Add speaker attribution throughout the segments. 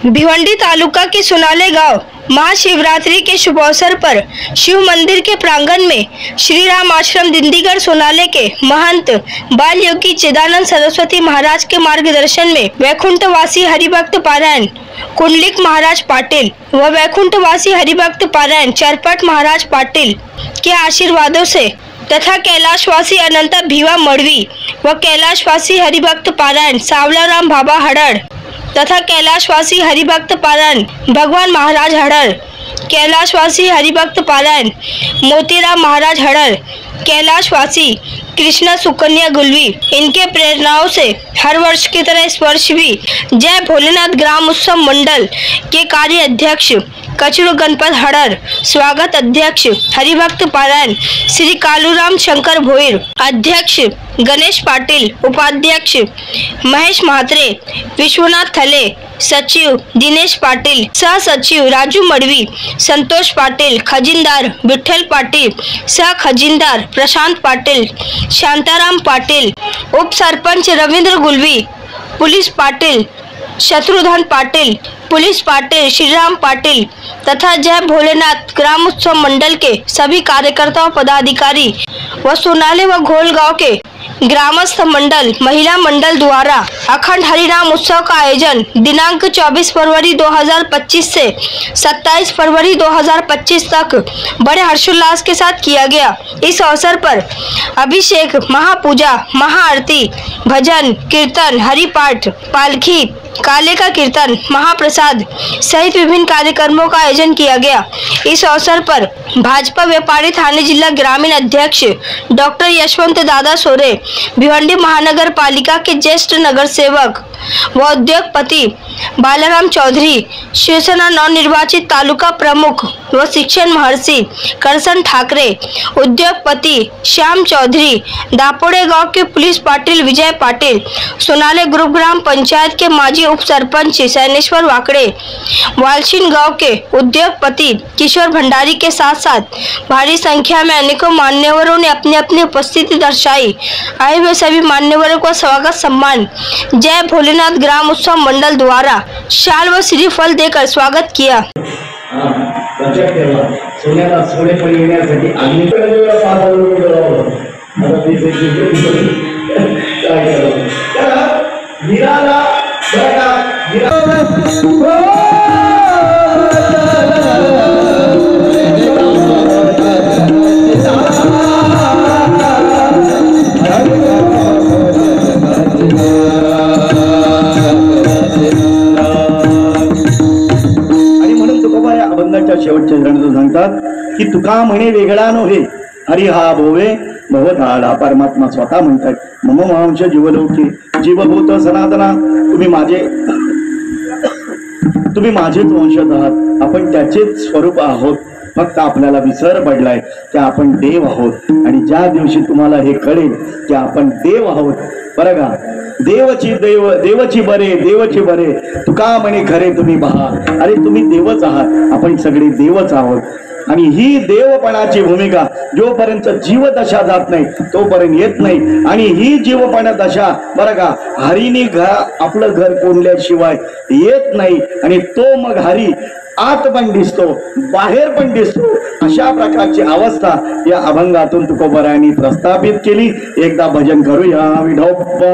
Speaker 1: भिवंडी तालुका के सुनाले गांव महाशिवरात्रि के शुभ अवसर पर शिव मंदिर के प्रांगण में श्री राम आश्रम दिंडीगढ़ सोनाले के महंत बाल योगी चिदानंद सरस्वती महाराज के मार्गदर्शन में वैकुंठवासी हरिभक्त पारायण कुंडलिक महाराज पाटिल व वैकुंठवासी हरिभक्त पारायण चरपट महाराज पाटिल के आशीर्वादों से तथा कैलाशवासी अनंता भीवा मड़वी व कैलाशवासी हरिभक्त पारायण सावलाराम बाबा हड़ड़ तथा कैलाशवासी हरिभक्त पारायण भगवान महाराज हड़ड़, कैलाशवासी हरिभक्त पारायण मोतीराम महाराज हड़ड़, कैलाशवासी कृष्णा सुकन्या गुलवी, इनके प्रेरणाओं से हर वर्ष की तरह इस वर्ष भी जय भोलेनाथ ग्राम उत्सव मंडल के कार्य अध्यक्ष कचरू गणपत हड़र, स्वागत अध्यक्ष हरिभक्त पारायण श्री कालूराम शंकर भोईर, अध्यक्ष गणेश पाटिल, उपाध्यक्ष महेश महात्रे, विश्वनाथ थले, सचिव दिनेश पाटिल, सह सचिव राजू मड़वी, संतोष पाटिल, खजिनदार विठ्ठल पाटिल, सह खजिनदार प्रशांत पाटिल, शांताराम पाटिल, उप सरपंच रविंद्र गुलवी, पुलिस पाटिल शत्रुघ्न पाटिल, पुलिस पाटिल श्रीराम पाटिल तथा जय भोलेनाथ ग्राम उत्सव मंडल के सभी कार्यकर्ता पदाधिकारी व सोनाले व घोल गांव के ग्रामस्थ मंडल महिला मंडल द्वारा अखंड हरिनाम उत्सव का आयोजन दिनांक 24 फरवरी 2025 से 27 फरवरी 2025 तक बड़े हर्षोल्लास के साथ किया गया। इस अवसर पर अभिषेक, महापूजा, महाआरती, भजन कीर्तन, हरिपाठ, पालखी, काले का कीर्तन, महाप्रसाद सहित विभिन्न कार्यक्रमों का आयोजन किया गया। इस अवसर पर भाजपा व्यापारी थाने जिला ग्रामीण अध्यक्ष डॉक्टर यशवंत दादा सोरे, भिवंडी महानगर पालिका के ज्येष्ठ नगर सेवक व उद्योगपति बालाराम चौधरी, शिवसेना नवनिर्वाचित तालुका प्रमुख व शिक्षण महर्षि करसन ठाकरे, उद्योगपति श्याम चौधरी, दापोड़े गांव के पुलिस पाटिल विजय पाटिल, सोनाले ग्रुप ग्राम पंचायत के माजी उप सरपंच सैनेश्वर वाकड़े, वालशीन गांव के उद्योगपति किशोर भंडारी के साथ साथ भारी संख्या में अनेकों मान्यवरों ने अपनी अपनी उपस्थिति दर्शाई। आए हुए सभी मान्यवरों को स्वागत सम्मान जय भोलेनाथ ग्राम उत्सव मंडल द्वारा शाल व श्रीफल देकर स्वागत किया।
Speaker 2: शेवटच्या चरणात सांगतात की तुका म्हणे वेगळा नव्हे हरी हा भोवे भवधाडा परमात्मा स्वतः म्हणतात मम मांश जीवलोके जीवभूत सनातना तुम्ही माझेच वंशज आहात, आपण त्याचेच स्वरूप आहोत, फक्त आपल्याला विसर पडलाय की आपण देव आहोत। आणि ज्या दिवशी तुम्हाला हे कळेल की आपण देव आहोत, बरं का, देवची बरे तुका म्हणे खरे तुम्ही पहा, अरे तुम्ही देवच आहात, आपण सगळे देवच आहोत। आणि ही देवपणाची भूमिका जोपर्यंत जीवदशा जात नाही तोपर्यंत येत नाही। आणि ही जीवपणा दशा बरं का हरीने आपलं घर कोंडल्याशिवाय येत नाही। आणि तो मग हरी आत पण दिसतो, बाहेर पण दिसतो, अशा प्रकारची अवस्था या अभंगातून तुकोबरायांनी प्रस्थापित केली। एकदा भजन करूया। विठोबा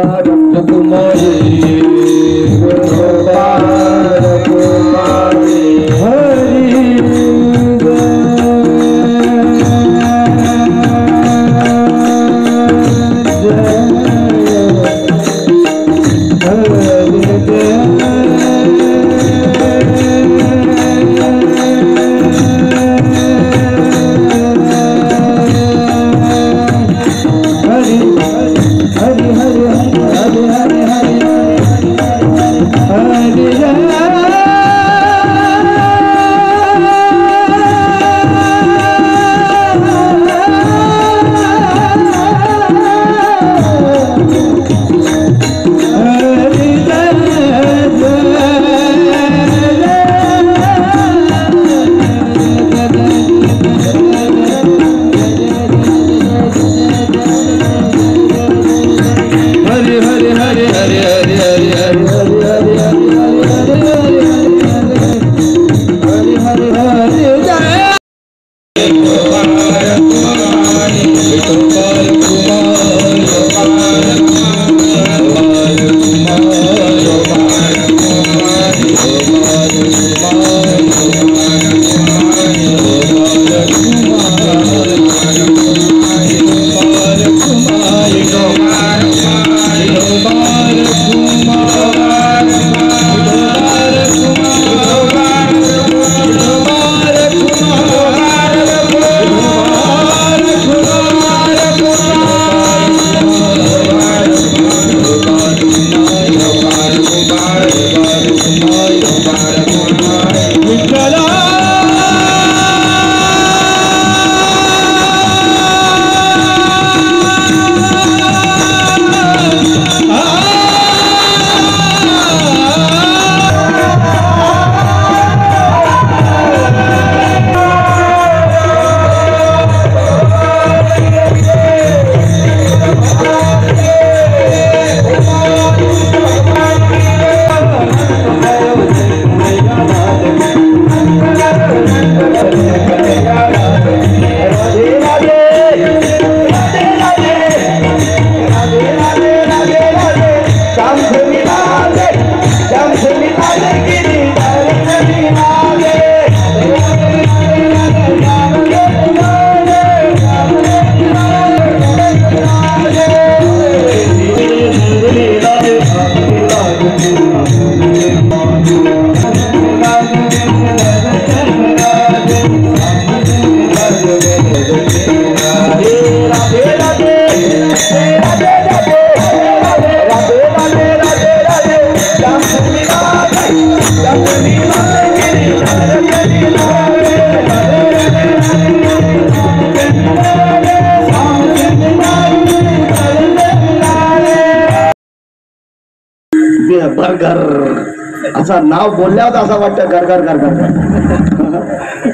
Speaker 2: घर घर असा नाव बोलल्यावर असं वाटतं घर घर घर घर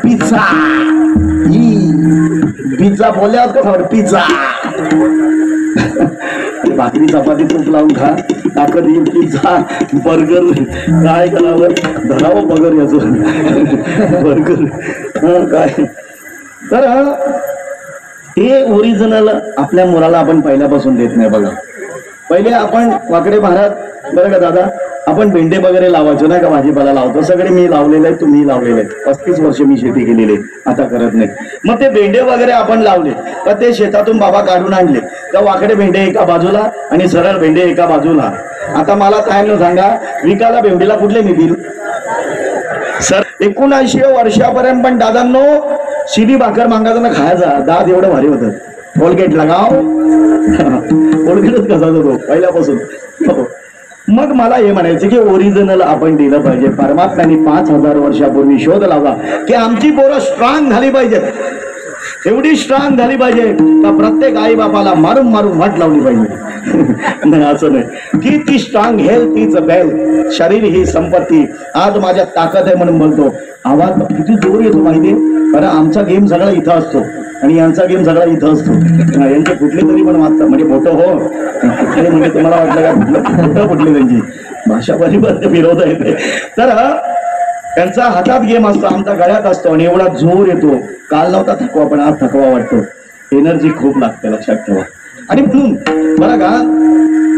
Speaker 2: पिझ्झा पिझ्झा बोलल्यावर कसं वाटतं पिझ्झा भाकरी चपाती तूप लावून खा ताकद येईल पिझ्झा बर्गर काय करावं धरावं बगर याचं बर्गर काय तर हे ओरिजिनल आपल्या मुलाला आपण पहिल्यापासून देत नाही बघा. पहिले आपण वाकडे महाराज बरं का दादा आपण भेंडे वगैरे लावायचो नाही का भाजीपाला लावतो सगळे मी लावलेले आहे तुम्ही लावलेले आहे 35 वर्ष मी शेती केलेली आहे आता करत नाही. मग ते भेंडे वगैरे आपण लावले तर ते शेतातून बाबा काढून आणले तर वाकडे भेंडे एका बाजूला आणि सरळ भेंडे एका बाजूला. आता मला काय न सांगा विकायला भेंडीला कुठले निघतील सर 1900 वर्षापर्यंत पण दादांनो शिडी भाकर मागायचं खायचा दात एवढं भारी होतं. कोलगेट लगाव कोलगेटच कसा जातो पहिल्यापासून. मग मला हे म्हणायचं की ओरिजिनल आपण दिलं पाहिजे. परमात्म्याने 5000 वर्षापूर्वी शोध लावला की आमची पोरं स्ट्रॉंग झाली पाहिजेत. एवढी स्ट्रॉंग झाली पाहिजे का प्रत्येक आई बापाला मारून मारून वाट लावली पाहिजे. नाही असं नाही की ती स्ट्रॉंग हेल्थ तीच वेल्थ शरीर ही संपत्ती. आज माझ्यात ताकद आहे म्हणून बोलतो. आवाज किती जोर येतो माहितीये कारण आमचा गेम सगळा इथं असतो आणि यांचा गेम सगळा इथं असतो. यांचे कुठले तरी पण वाचतात म्हणजे फोटो हो कुठले म्हणजे तुम्हाला वाटलं का फोटो कुठली त्यांची भाषा परिबद्ध विरोध येते. तर त्यांचा हातात गेम असतो आमचा गळ्यात असतो आणि एवढा जोर येतो. काल नव्हता थकवा पण आज थकवा वाटतो. एनर्जी खूप लागते लक्षात ठेवा. आणि म्हणून बरं का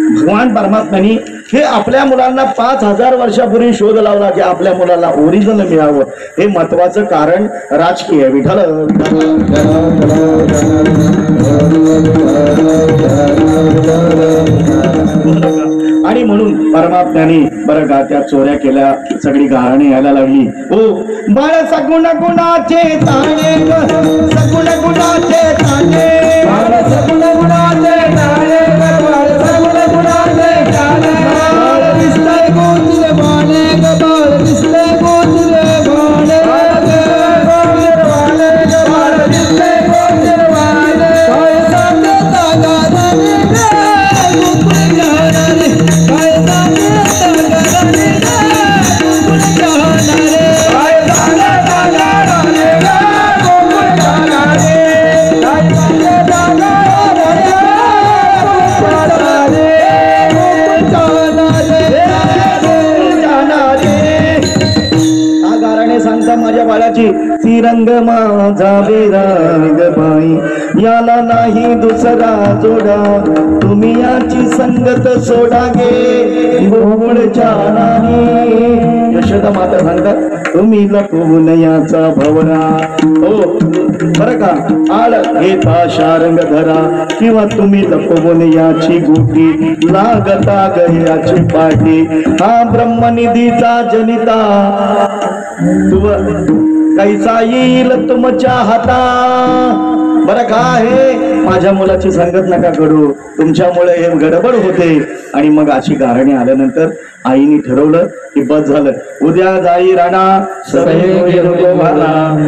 Speaker 2: भगवान परमात्म्याने हे आपल्या मुलांना 5000 वर्षापूर्वी शोध लावला की आपल्या मुलाला ओरिजिनल मिळावं. हे महत्वाचं कारण राजकीय विठ्ठल आणि म्हणून परमात्म्याने बरं का त्या चोऱ्या केल्या सगळी गारणी यायला लागली. हो बाळ सगुण गुणाचे ताणे सगुण गुणाचे ताणे बाळ सगुण गुणाचे ताणे बाळ सगुण गुणाचे ताणे बाळ दिसले गोंधळे बाळे बाळ दिसले गोंधळे बाळे बाळ दिसले गोंधळे बाळे काय सांगता गाणे माझ्या बाळाची तिरंग माझा विराग बाई याला नाही दुसरा जोडा तुम्ही याची संगत सोडा गे बोबडच्या नाही. यशोदा माता सांगतात तुम्ही लपवून याचा भवरा. हो बरं का आळ घेता शारंग धरा किंवा तुम्ही लपवून याची गुटी लागता गयाची पाठी. हा ब्रह्मनिधीचा जनिता कैसा येईल तुमच्या हाता. बरं का हे माझ्या मुलाची संगत नका करू तुमच्यामुळे हे गडबड होते. आणि मग अशी गारणी आल्यानंतर आईने ठरवलं की बस झालं उद्या जाई राणा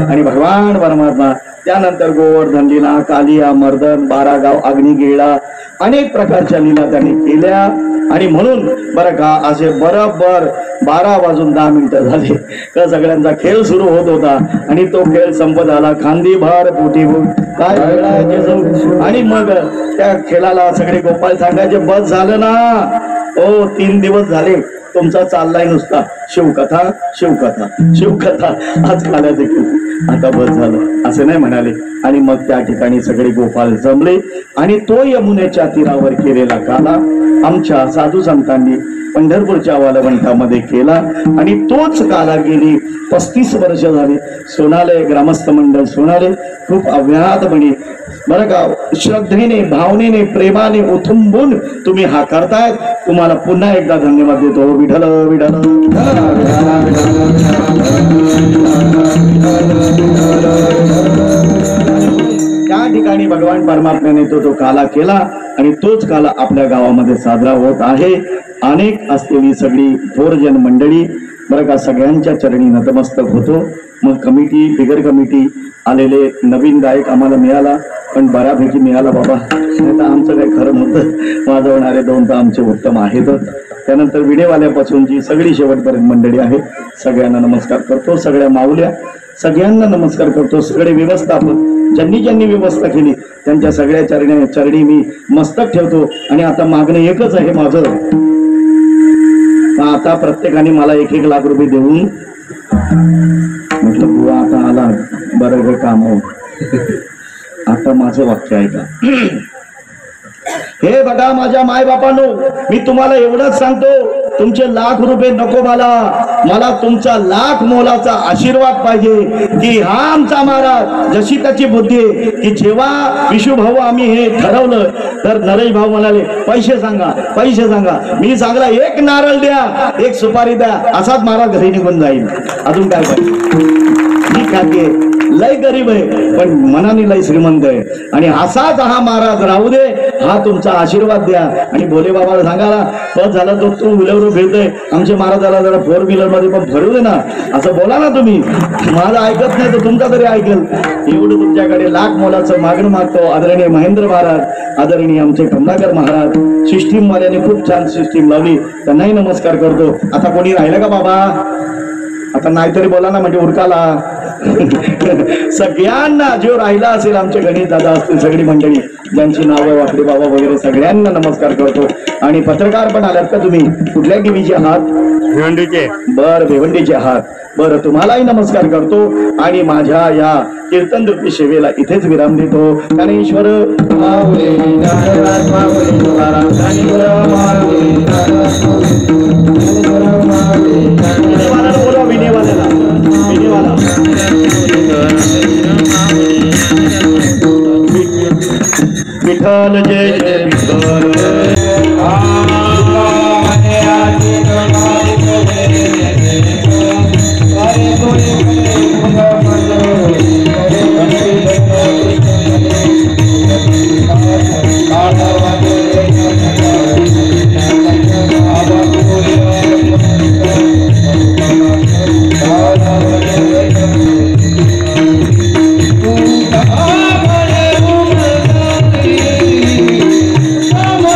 Speaker 2: आणि भगवान परमात्मा त्यानंतर गोवर्धन लीला कालिया मर्दन 12 गाव अग्नी गिळला अनेक प्रकारच्या लीला त्यांनी केल्या. आणि म्हणून बरं का असे बरोबर 12:10 झाले तर सगळ्यांचा खेळ सुरू होत होता आणि तो खेळ संपत आला. खांदी भार पोटी काय आणि मग त्या खेळाला सगळे गोपाळ सांगायचे बस झालं ना. ओ 3 दिवस झाले तुमचा चाललाय नुसता शिवकथा शिवकथा शिवकथा आज काला देखील आता बस झालं असं नाही म्हणाले. आणि मग त्या ठिकाणी सगळे गोपाळ जमले आणि तो यमुनेच्या तीरावर केलेला काला आमच्या साधू संतांनी पंढरपूरच्या वालवंटामध्ये केला. आणि तोच काला गेली 35 वर्ष झाली. सोनाले ग्रामस्थ मंडळ सोनाले खूप अव्याहतपणे बरं का श्रद्धेने भावनेने प्रेमाने उथुंबून तुम्ही हा करतायत. तुम्हाला पुन्हा एकदा धन्यवाद देतो. विठ्ठल विठ्ठल. त्या ठिकाणी भगवान परमात्म्याने तो काला केला आणि तोच काला आपल्या गावामध्ये साजरा होत आहे. अनेक असलेली सगळी थोरजन मंडळी बरं का सगळ्यांच्या चरणी नतमस्तक होतो. मग कमिटी बिगर कमिटी आलेले नवीन गायक आम्हाला मिळाला पण बऱ्यापैकी मिळाला बाबा. नाही तर आमचं काही खरं नव्हतं. वाजवणारे दोन तर आमचे उत्तम आहेतच. त्यानंतर विडेवाल्यापासून जी सगळी शेवटपर्यंत मंडळी आहे सगळ्यांना नमस्कार करतो. सगळ्या माऊल्या सगळ्यांना नमस्कार करतो. सगळे व्यवस्थापक ज्यांनी ज्यांनी व्यवस्था केली त्यांच्या सगळ्या चरणी मी मस्तक ठेवतो. आणि आता मागणं एकच आहे माझं, आता प्रत्येकाने मला 1-1 लाख रुपये देऊन म्हटलं बुवा आता आला बरं काम हो. आता माझं वाक्य ऐका. हे बघा माझ्या मायबापांनो, मी तुम्हाला एवढंच सांगतो, तुमचे लाख रुपये नको मला तुमचा लाख मोलाचा आशीर्वाद पाहिजे की हा आमचा महाराज जशी त्याची बुद्धी आहे की जेव्हा विशुभाऊ आम्ही हे ठरवलं तर नरेश भाऊ म्हणाले पैसे सांगा. मी सांगला 1 नारळ द्या 1 सुपारी द्या, असाच महाराज घरी निघून जाईल. अजून काय पाहिजे. मी खाते लय गरीब आहे पण मनाने लय श्रीमंत आहे आणि असाच हा महाराज राहू दे, हा तुमचा आशीर्वाद द्या. आणि भोले बाबाला सांगाला पद झालं तो तू व्हीलरवर फिरतोय, आमच्या महाराजाला जरा 4 व्हीलर मध्ये पण भरू दे ना, असं बोला ना तुम्ही. माझं ऐकत नाही तर तुमचा तरी ऐकल. एवढं तुमच्याकडे लाख मोलाचं मागणं मागतो. आदरणीय महेंद्र महाराज, आदरणीय आमचे कमलाकर महाराज, सिस्टीम वाल्याने खूप छान सिस्टीम लावली, त्यांनाही नमस्कार करतो. आता कोणी राहिलं का बाबा? आता नाहीतरी बोला ना, म्हणजे उरकाला. सगळ्यांना जो राहिला असेल, आमचे गणेश दादा असतील, सगळी मंडळी ज्यांची नावं वाकडे बाबा वगैरे सगळ्यांना नमस्कार करतो. आणि पत्रकार पण आलात का तुम्ही? कुठल्या टीव्हीचे आहात?
Speaker 3: भिवंडीचे.
Speaker 2: बर भिवंडीचे आहात. बरं तुम्हालाही नमस्कार करतो. आणि माझ्या या कीर्तन रूपी सेवेला इथेच विराम देतो. ज्ञानेश्वर बोला विनेवाल्याला विठ्ठल जय जय विठ्ठल.
Speaker 4: Come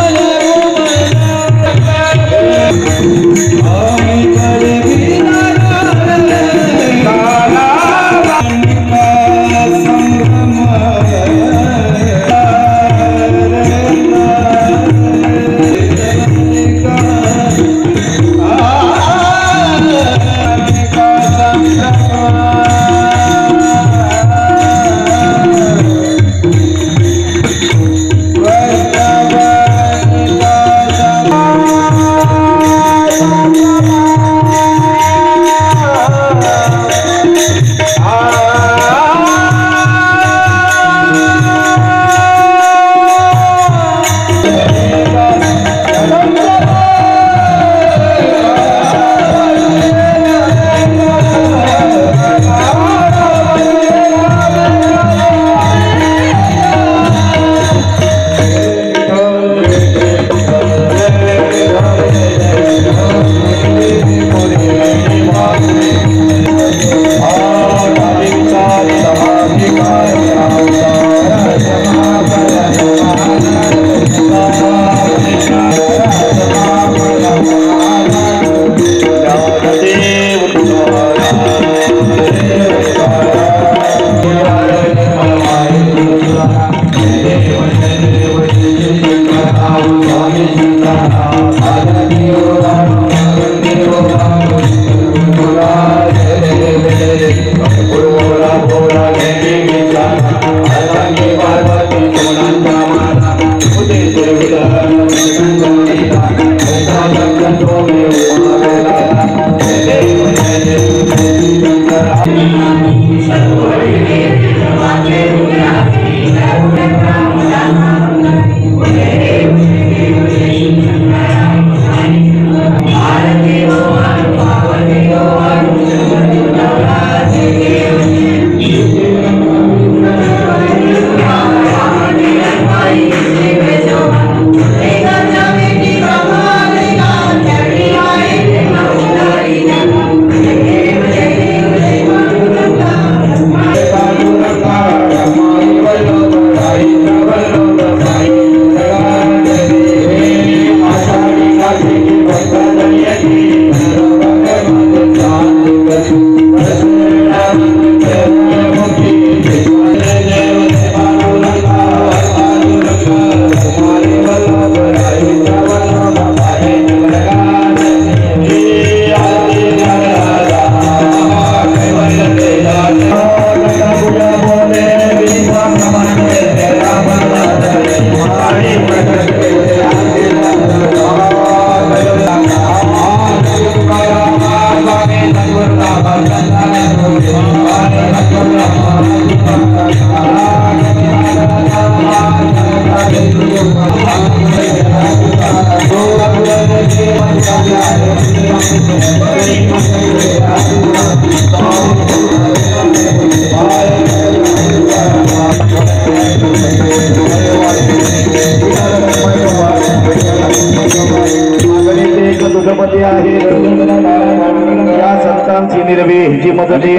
Speaker 2: भैरवी ह्याची मदती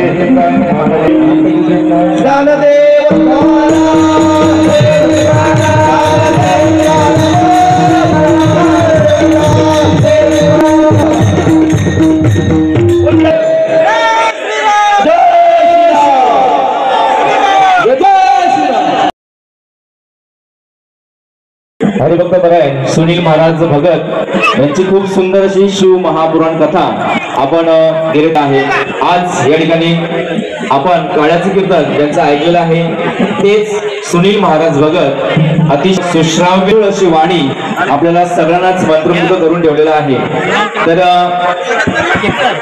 Speaker 3: हरिभक्त बघाय सुनील महाराज भगत यांची खूप सुंदर अशी शिव महापुराण कथा आपण गेलेत आहे। आज या ठिकाणी आपण काळ्याचं कीर्तन ज्यांचं ऐकलेलं आहे तेच सुनील महाराज भगत अतिशय सुश्राव्य अशी वाणी आपल्याला सगळ्यांनाच मंत्रमुग्ध करून ठेवलेलं आहे। तर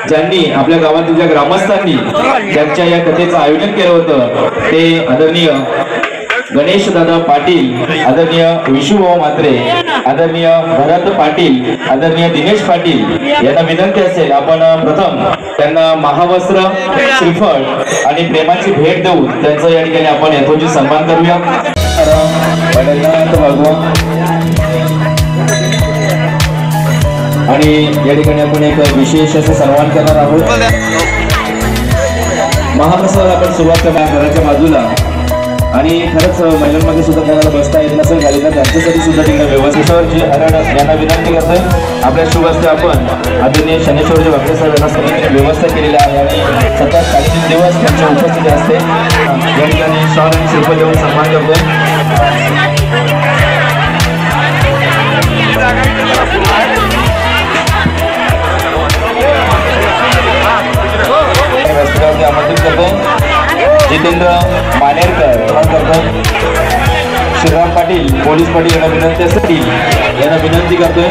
Speaker 3: ज्यांनी आपल्या गावातील ज्या ग्रामस्थांनी ज्यांच्या या कथेचं आयोजन केलं होतं ते आदरणीय गणेश दादा पाटील, आदरणीय विशुभाऊ मात्रे, आदरणीय भरत पाटील, आदरणीय दिनेश पाटील यांना विनंती असेल आपण प्रथम त्यांना महावस्त्र, श्रीफळ आणि प्रेमाची भेट देऊन त्यांचं या ठिकाणी आपण यथोचित सन्मान करूया। आणि या ठिकाणी आपण एक विशेष असं सन्मान करणार आहोत। महाप्रसाद आपण सुरुवात करणार घराच्या बाजूला आणि खरंच महिलांमध्ये सुद्धा कोणाला बसता येत नसेल गाडीला त्यांच्यासाठी सुद्धा तिकडे व्यवस्थेश्वरजी हरण यांना विनंती करतोय आपल्या शुभ हस्ते आपण आदरणीय शनेश्वरजी वागटे साहेब यांना सगळीकडे व्यवस्था केलेली आहे आणि सतत 40 दिवस त्यांची उपस्थिती असते। या ठिकाणी शॉल आणि श्रीफळ देऊन सन्मान करतोय। व्यवस्थेवरती आमंत्रित करतोय जितेंद्र मानेरकर, श्रीराम पाटील, पोलीस पाटील यांना विनंती यांना विनंती करतोय।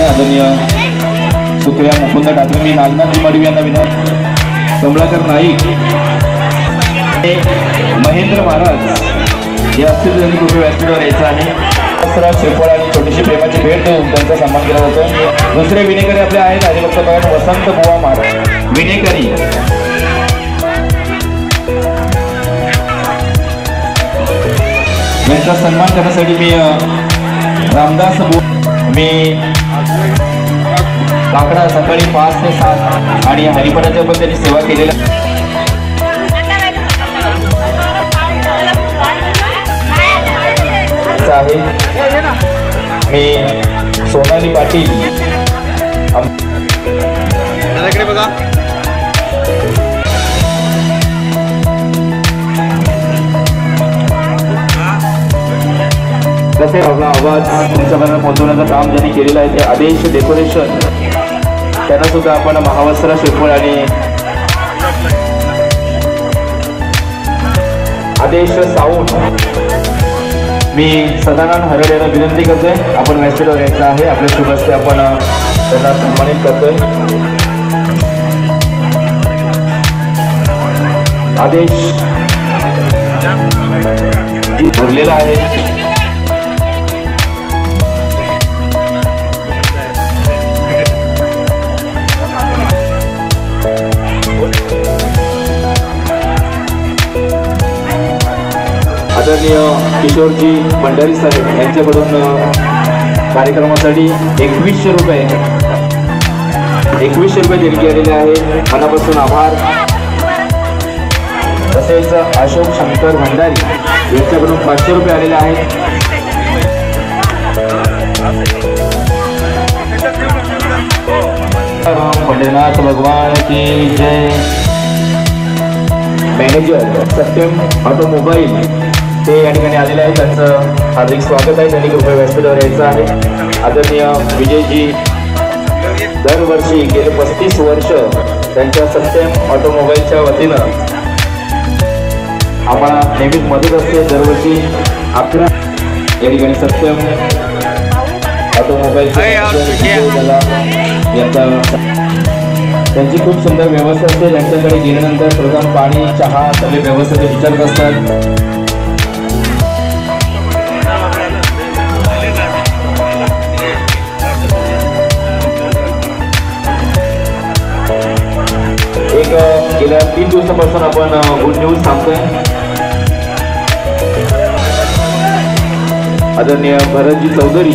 Speaker 3: आदरणीय सुप्रिया मुकुंद ठाकरे, नागनाथ मडवी यांना विनंती, कमलाकर नाईक, महेंद्र महाराज या असतील त्यांनी कृपया व्यासपीठावर यायचं आहे। श्रीफळ आणि छोटीशी प्रेमाची भेट देऊन त्यांचा सन्मान केला जातो। दुसरे विनेकरी आपले आहेत हरिभक्त भगत वसंत बुवा महाराज विनेकरी यांचा सन्मान करण्यासाठी मी रामदास मी काकडा सकाळी 5 ते 7 आणि हरिपाठाच्या पण त्यांनी सेवा केलेल्या आहे। मी सोनाली पाटील बघा कसे आपला आवाज तुमच्यापर्यंत पोहोचवण्याचं काम ज्यांनी केलेलं आहे ते आदेश डेकोरेशन त्यांना सुद्धा आपण महावस्त्र, श्रीफळ आणि आदेश साऊंड मी सदानंद हरड यांना विनंती करतोय आपण व्यासपीठावर यायचं आहे। आपल्या शुभ हस्ते आपण त्यांना सन्मानित करतोय। आदेश भरलेला आहे। आदरणीय किशोरजी भंडारी साहेब यांच्याकडून कार्यक्रमासाठी 2100 रुपये देणगी आलेले आहे। मनापासून आभार। तसेच अशोक शंकर भंडारी यांच्याकडून 500 रुपये आलेले आहेत। भोलेनाथ भगवान की जय। मॅनेजर सत्यम ऑटोमोबाईल ते या ठिकाणी आलेले आहे, त्यांचं हार्दिक स्वागत आहे। त्यांनी कृपया व्यासपीठावर यायचं आहे। आदरणीय विजयजी दरवर्षी गेले 35 वर्ष त्यांच्या सत्यम ऑटोमोबाईलच्या वतीनं आम्हाला नेहमीच मदत असते। दरवर्षी 11 या ठिकाणी सत्यम ऑटोमोबाईलच्या त्यांची खूप सुंदर व्यवस्था असते। त्यांच्याकडे गेल्यानंतर प्रथम पाणी, चहा सगळे व्यवस्थित विचारत असतात। एक गेल्या 3 दिवसापासून आपण गुड न्यूज सांगतोय। आदरणीय भरतजी चौधरी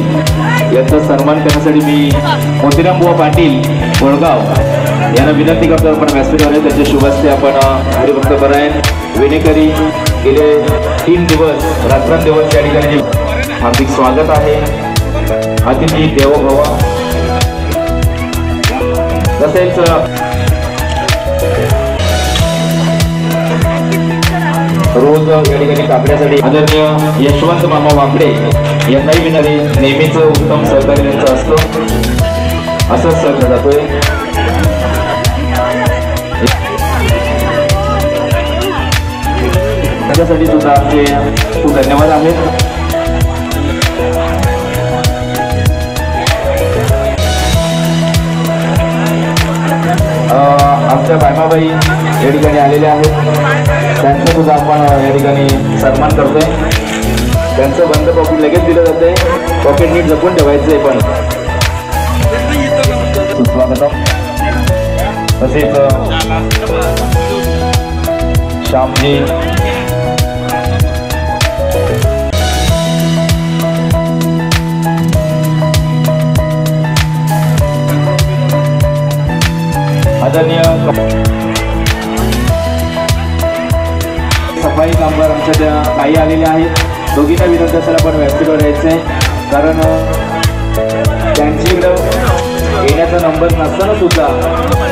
Speaker 3: यांचा सन्मान करण्यासाठी मी मोतीराम बुवा पाटील गोळगाव यांना विनंती करतो आपण व्यासपीठावर त्यांच्या शुभ हस्ते आपण हरिभक्त परायण विनेकरी गेले 3 दिवस रात्रंदिवस या ठिकाणी हार्दिक स्वागत आहे. अतिथी देवो भव. तसेच रोज या ठिकाणी कापण्यासाठी आदरणीय यशवंत मामा वाकडे यांनाही विनंती, नेहमीच उत्तम सहकार्य त्यांचं असतं, असंच सहकार्य जातोय. त्याच्यासाठी सुद्धा आमचे खूप धन्यवाद आहेत. आमच्या बायमाबाई या ठिकाणी आलेल्या आहेत, त्यांचा सुद्धा आपण या ठिकाणी सन्मान करतोय. त्यांचं बंद पॉकेट लगेच दिलं जाते, पॉकेट नीट जपून ठेवायचंय. पण सुस्वागत. तसेच श्यामजी आदरणीय सफाई कामगार आमच्या त्या काही आलेल्या आहेत. दोघींना विनंती असेल आपण व्यासपीठावर यायचंय, कारण त्यांच्याकडं येण्याचा नंबर नसताना सुद्धा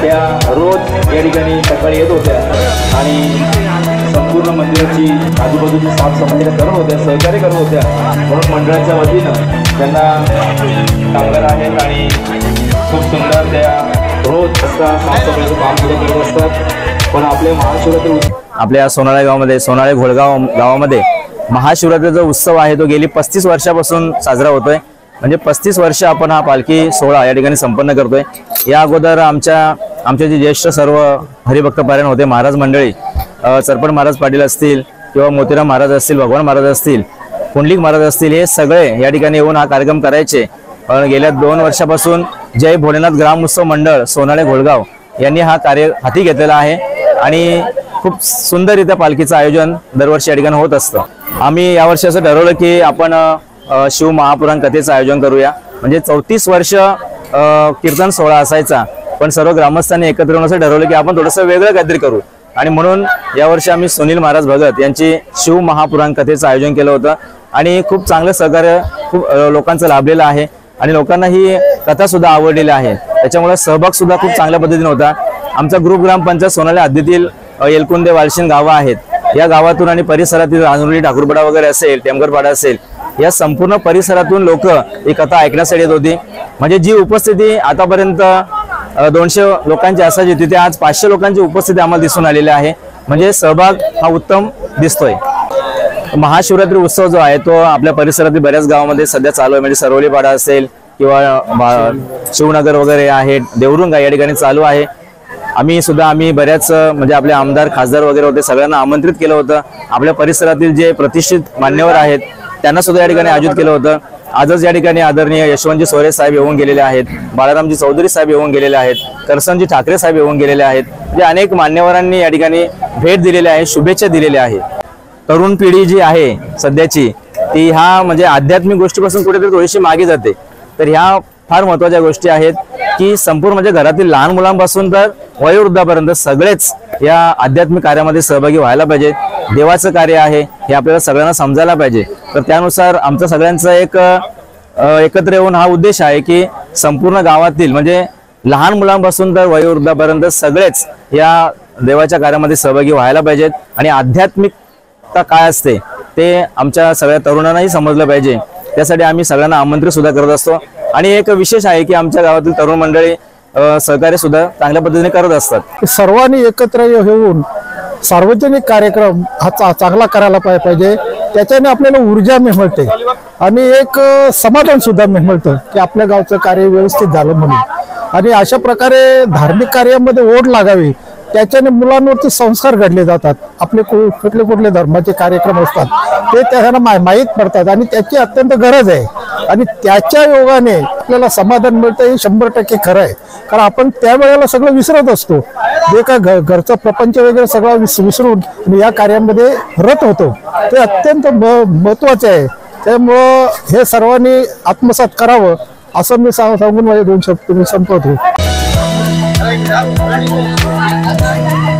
Speaker 3: त्या रोज या ठिकाणी सकाळी येत होत्या आणि संपूर्ण मंदिराची आजूबाजूची साफसफाई करत होत्या, सहकार्य करत होत्या. म्हणून मंडळाच्या वतीनं त्यांना कामगार आहेत आणि खूप सुंदर त्या रोज साफसफाईचं काम सुद्धा करत असतात. पण आपल्या महाशिवरात्री
Speaker 4: आपल्या सोनाळे गावामध्ये, सोनाळे घोळगाव गावामध्ये महाशिवरात्रीचा उत्सव आहे तो गेली 35 वर्षापासून साजरा होतोय. म्हणजे 35 वर्ष आपण हा पालखी सोहळा या ठिकाणी संपन्न करतोय. या अगोदर आमचे जे ज्येष्ठ सर्व हरिभक्त पारायण होते महाराज मंडळी, सरपट महाराज पाटील असतील किंवा मोतीराम महाराज असतील, भगवान महाराज असतील, पुंडलिक महाराज असतील, हे सगळे या ठिकाणी येऊन हा कार्यक्रम करायचे. गेल्या 2 वर्षापासून जय भोलेनाथ ग्राम उत्सव मंडळ सोनाळे घोळगाव यांनी हा कार्य हाती घेतलेला आहे आणि खूप सुंदररित्या पालखीचं आयोजन दरवर्षी या ठिकाणी होत असतं. आम्ही यावर्षी असं ठरवलं की आपण शिव महापुराण कथेचं आयोजन करूया. म्हणजे 34 वर्ष कीर्तन सोहळा असायचा, पण सर्व ग्रामस्थांनी एकत्र येऊन असं ठरवलं की आपण थोडंसं वेगळं काहीतरी करू. आणि म्हणून यावर्षी आम्ही सुनील महाराज भगत यांची शिव महापुराण कथेचं आयोजन केलं होतं आणि खूप चांगलं सहकार्य खूप लोकांचं लाभलेलं आहे आणि लोकांना ही कथा सुद्धा आवडलेली आहे. त्याच्यामुळे सहभाग सुद्धा खूप चांगल्या पद्धतीने होता. आमचा ग्रुप ग्रामपंचायत सोनाळे हद्दीतील एलकुंदे वालशिन गावं आहेत. या गावातून आणि परिसरातील राजुरी ठाकूरपाडा वगैरे असेल, टेमगरपाडा असेल, या संपूर्ण परिसरातून लोक ही कथा ऐकण्यासाठी येत होती. म्हणजे जी उपस्थिती आतापर्यंत 200 लोकांची असायची तिथे आज 500 लोकांची उपस्थिती आम्हाला दिसून आलेली आहे. म्हणजे सहभाग हा उत्तम दिसतोय. महाशिवरात्री उत्सव जो आहे तो आपल्या परिसरातील बऱ्याच गावामध्ये सध्या चालू आहे. म्हणजे सरवलीपाडा असेल किंवा शिवनगर वगैरे आहे, देवरुंगा या ठिकाणी चालू आहे. आम्ही बऱ्याच म्हणजे आपले आमदार खासदार वगैरे होते, सगळ्यांना आमंत्रित केलं होतं. आपल्या परिसरातील जे प्रतिष्ठित मान्यवर आहेत त्यांना सुद्धा या ठिकाणी आयोजित केलं होतं. आजच या ठिकाणी आदरणीय यशवंतजी सोरे साहेब येऊन गेलेले आहेत, बाळारामजी चौधरी साहेब येऊन गेलेले आहेत, करसनजी ठाकरे साहेब येऊन गेलेले आहेत. जे अनेक मान्यवरांनी या ठिकाणी भेट दिलेली आहे, शुभेच्छा दिलेल्या आहेत. तरुण पिढी जी आहे सध्याची ती ह्या म्हणजे आध्यात्मिक गोष्टीपासून कुठेतरी थोडीशी मागे जाते. तर ह्या फार महत्त्वाच्या गोष्टी आहेत की संपूर्ण म्हणजे घरातील लहान मुलांपासून तर वयोवृद्धापर्यंत सगळेच या आध्यात्मिक कार्यामध्ये सहभागी व्हायला पाहिजे. देवाचं कार्य आहे हे आपल्याला सगळ्यांना समजायला पाहिजे. तर त्यानुसार आमचा सगळ्यांचा एकत्र येऊन हा उद्देश आहे की संपूर्ण गावातील म्हणजे लहान मुलांपासून तर वयोवृद्धापर्यंत सगळेच या देवाच्या कार्यामध्ये सहभागी व्हायला पाहिजेत. आणि आध्यात्मिकता काय असते ते आमच्या सगळ्या तरुणांनाही समजलं पाहिजे. त्यासाठी आम्ही सगळ्यांना आमंत्रित सुद्धा करत असतो. आणि एक विशेष आहे की आमच्या गावातील तरुण मंडळी सहकार्य सुद्धा चांगल्या पद्धतीने करत असतात.
Speaker 5: सर्वांनी एकत्र येऊन सार्वजनिक कार्यक्रम हा चांगला करायला पाहिजे. त्याच्याने आपल्याला ऊर्जा मिळते आणि एक समाधान सुद्धा मिळतं की आपल्या गावचं कार्य व्यवस्थित झालं म्हणून. आणि अशा प्रकारे धार्मिक कार्यामध्ये ओढ लागावी, त्याच्याने मुलांवरती संस्कार घडले जातात. आपले कुठले कुठले धर्माचे कार्यक्रम असतात ते त्यांना माहीत पडतात आणि त्याची अत्यंत गरज आहे. आणि त्याच्या योगाने आपल्याला समाधान मिळतं हे 100% खरं आहे. कारण आपण त्यावेळेला सगळं विसरत असतो, जे काय घरचा प्रपंच वगैरे सगळं विसरून या कार्यामध्ये रत होतो. ते अत्यंत महत्वाचे आहे. त्यामुळं हे सर्वांनी आत्मसात करावं असं मी सांगून माझे 2 शब्द मी संपवतो.
Speaker 6: आहे